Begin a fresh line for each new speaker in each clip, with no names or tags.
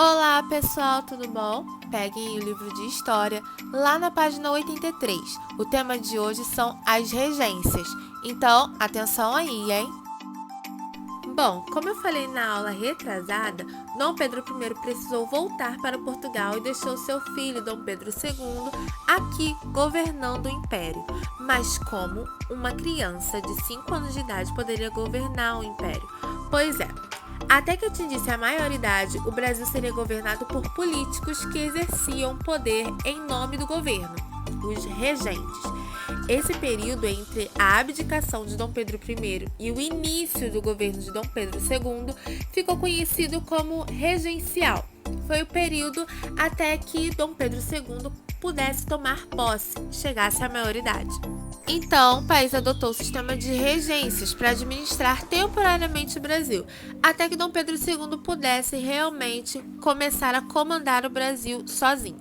Olá pessoal, tudo bom? Peguem o livro de história lá na página 83. O tema de hoje são as regências. Então, atenção aí, hein? Bom, como eu falei na aula retrasada, Dom Pedro I precisou voltar para Portugal e deixou seu filho, Dom Pedro II, aqui governando o império. Mas como uma criança de 5 anos de idade poderia governar o império? Pois é. Até que atingisse a maioridade, o Brasil seria governado por políticos que exerciam poder em nome do governo, os regentes. Esse período entre a abdicação de Dom Pedro I e o início do governo de Dom Pedro II ficou conhecido como regencial. Foi o período até que Dom Pedro II pudesse tomar posse, chegasse à maioridade. Então, o país adotou o sistema de regências para administrar temporariamente o Brasil, até que Dom Pedro II pudesse realmente começar a comandar o Brasil sozinho.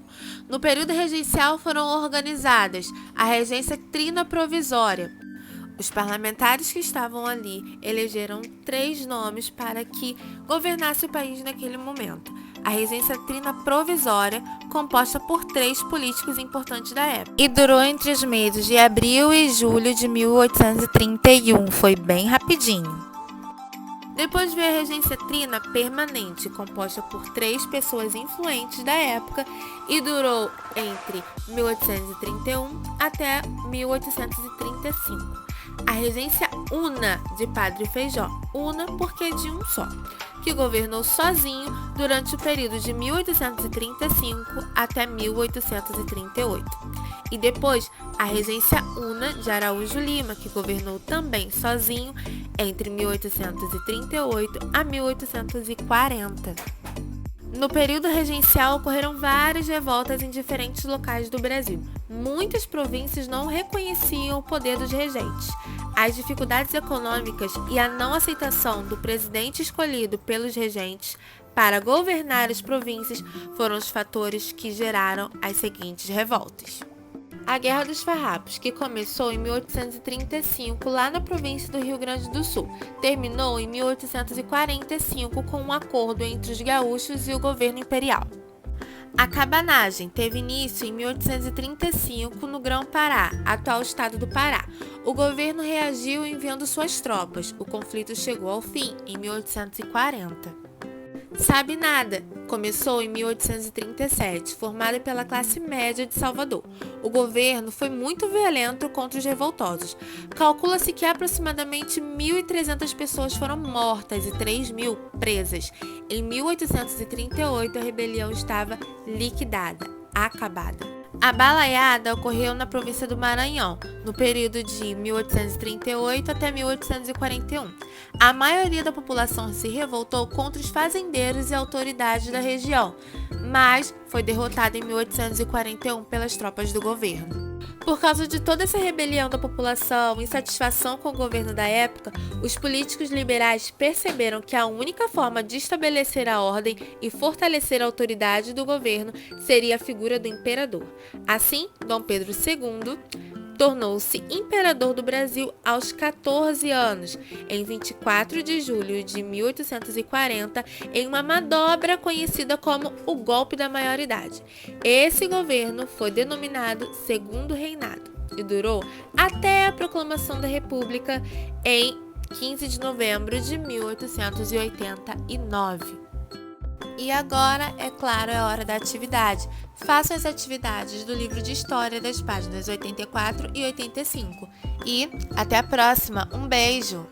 No período regencial foram organizadas a Regência Trina Provisória. Os parlamentares que estavam ali elegeram 3 nomes para que governasse o país naquele momento. A Regência Trina Provisória, composta por 3 políticos importantes da época. E durou entre os meses de abril e julho de 1831. Foi bem rapidinho. Depois veio a Regência Trina Permanente, composta por 3 pessoas influentes da época e durou entre 1831 até 1835. A Regência Una de Padre Feijó, Una porque de um só, que governou sozinho durante o período de 1835 até 1838. E depois, a Regência Una de Araújo Lima, que governou também sozinho entre 1838 a 1840. No período regencial ocorreram várias revoltas em diferentes locais do Brasil. Muitas províncias não reconheciam o poder dos regentes. As dificuldades econômicas e a não aceitação do presidente escolhido pelos regentes para governar as províncias foram os fatores que geraram as seguintes revoltas. A Guerra dos Farrapos, que começou em 1835 lá na província do Rio Grande do Sul, terminou em 1845 com um acordo entre os gaúchos e o governo imperial. A cabanagem teve início em 1835 no Grão-Pará, atual estado do Pará. O governo reagiu enviando suas tropas. O conflito chegou ao fim em 1840. Sabe Nada começou em 1837, formada pela classe média de Salvador. O governo foi muito violento contra os revoltosos. Calcula-se que aproximadamente 1.300 pessoas foram mortas e 3.000 presas. Em 1838, a rebelião estava liquidada, acabada. A balaiada ocorreu na província do Maranhão, no período de 1838 até 1841. A maioria da população se revoltou contra os fazendeiros e autoridades da região, mas foi derrotada em 1841 pelas tropas do governo. Por causa de toda essa rebelião da população e insatisfação com o governo da época, os políticos liberais perceberam que a única forma de estabelecer a ordem e fortalecer a autoridade do governo seria a figura do imperador. Assim, Dom Pedro II tornou-se imperador do Brasil aos 14 anos, em 24 de julho de 1840, em uma manobra conhecida como o Golpe da Maioridade. Esse governo foi denominado Segundo Reinado e durou até a proclamação da República em 15 de novembro de 1889. E agora, é claro, é hora da atividade. Façam as atividades do livro de história das páginas 84 e 85. E até a próxima. Um beijo!